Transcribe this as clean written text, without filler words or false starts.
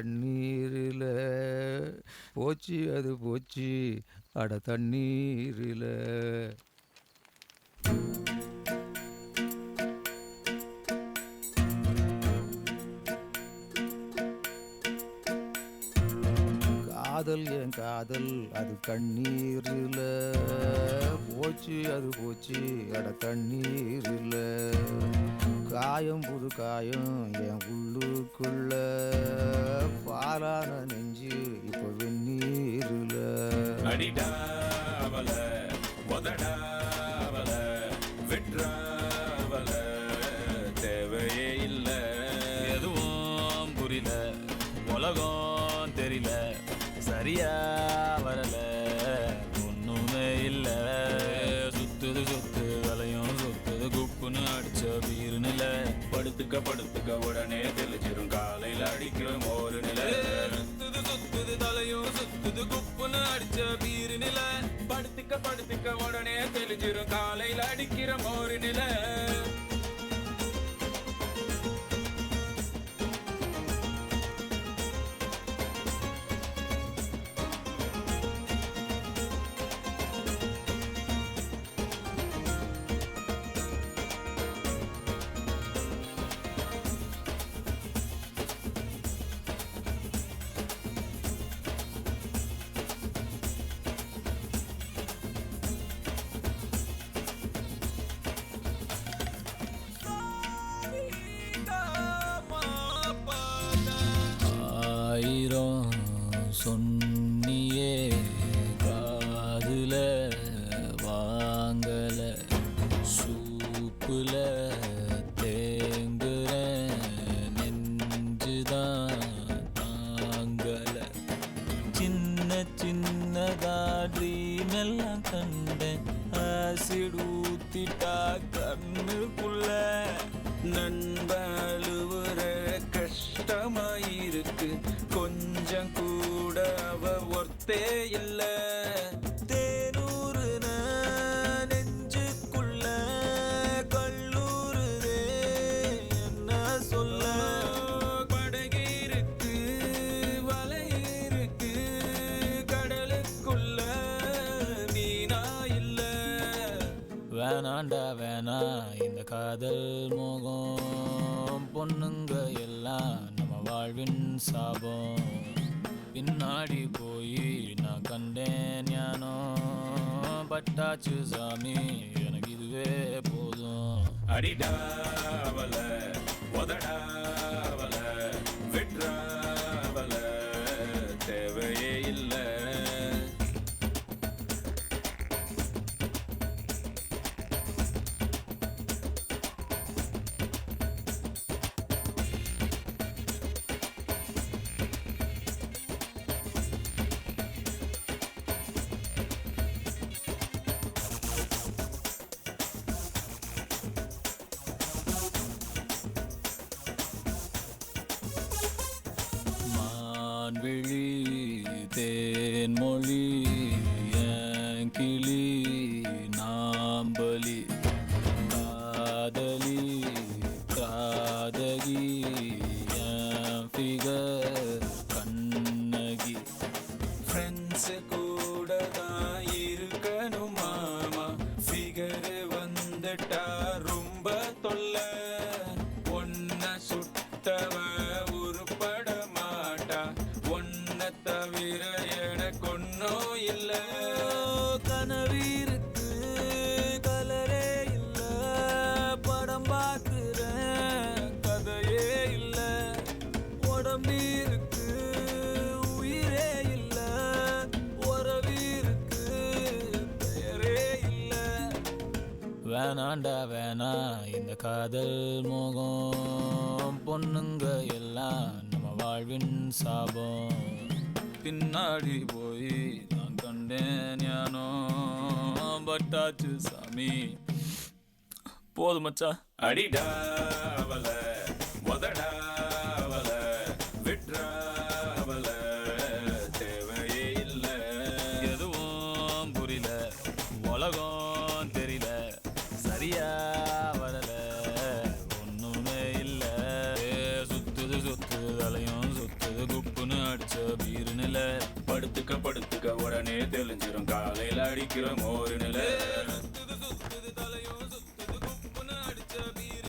தண்ணீரில போச்சு அது போச்சு அட தண்ணீரில. காதல் என் காதல் அது கண்ணீரில போச்சு அது போச்சு அட தண்ணீரில. காயம் புது காயம் என் உள்ளுக்குள்ள பாலான நெஞ்சு இப்ப வெந்நீருல. அடிடாவல உதடாவல விட்ராவல தேவையே இல்ல. எதுவும் புரியல உலகம் தெரியல சரியா வரல ஒண்ணுமே இல்ல. சுத்துது சுத்து வலையும் சுத்துது குப்புன்னு அடிச்ச வீரு நில. படுத்துக்க உடனே தெளிச்சிரும் காலையில அடிக்கிற ஒரு நில. சுத்துது சுத்துது தலையும் சுத்துது குப்புன்னு அடிச்ச வீரு நில. படுத்துக்க உடனே தெளிச்சிரும் காலையில அடிக்கிற ஒரு நில. ஆயிரம் சொன்னியே காதுல வாங்கல சூப்புல தேங்குற நெஞ்சுதான் தாங்கல. சின்ன சின்னதா ட்ரீம் எல்லாம் கண்டேன் ஆசிட் ஊத்திட்டா கண்ணுக்குள்ள. நண்பழுவுற கஷ்டமாயிருக்கு கொஞ்சம் கூட அவ ஒர்த்தே இல்ல. தேனூறு நெஞ்சுக்குள்ள கல்லூரு என்ன சொல்ல. படகு இருக்கு வலை இருக்கு கடலுக்குள்ள மீனா இல்ல. வேணாண்டா வேணா இந்த காதல் மோகம் பொண்ணுங்க எல்லாம் நம்ம வாழ்வின் சாபம். பின்னாடி போய் நான் கண்டேன் ஞானோ பட்டாச்சு சாமி எனக்கு இதுவே போதும். அடிடாவல உதடாவல விட்ராவல தேவையே இல்ல. விழி தேன்மொழி என் கிளி நாம்பலி காதலி காதகி என் ஃபிகர் கண்ணகி. ஃப்ரெண்ட்ஸ் கூட தான் இருக்கணும் மாமா ஃபிகர் வந்துட்டா ரொம்ப தொல்லை. ஒன்ன சுட்டவ உருப்பட மாட்டா ஒன்ன தவிர எனக்கு ஒன்னும் இல்ல. கனவிருக்கு கலரே இல்ல படம் பார்க்கிறேன் கதையே இல்ல. உடம்பிருக்கு உயிரே இல்ல உறவிருக்கு பெயரே இல்ல. வேணாண்டா வேணா இந்த காதல் மோகம் பொண்ணுங்க எல்லாம் நம்ம வாழ்வின் சாபம். பின்னாடி போய் நான் கண்டேன் ஞானோ பட்டாச்சு சாமி போதும் மச்சா. அடிடாவல உதடாவல விட்ராவல தேவையே இல்ல. எதுவும் புரியல உலகம் தெரியல சரியா வரல ஒண்ணுமே இல்ல. சுத்துது சுத்துது தலையும் சுத்துது குப்பு அடிச்ச வீரு நில படுத்துக்க படுத்துக்க உடனே தெளிஞ்சிரும் காலையில அடிக்கிற மோரு நில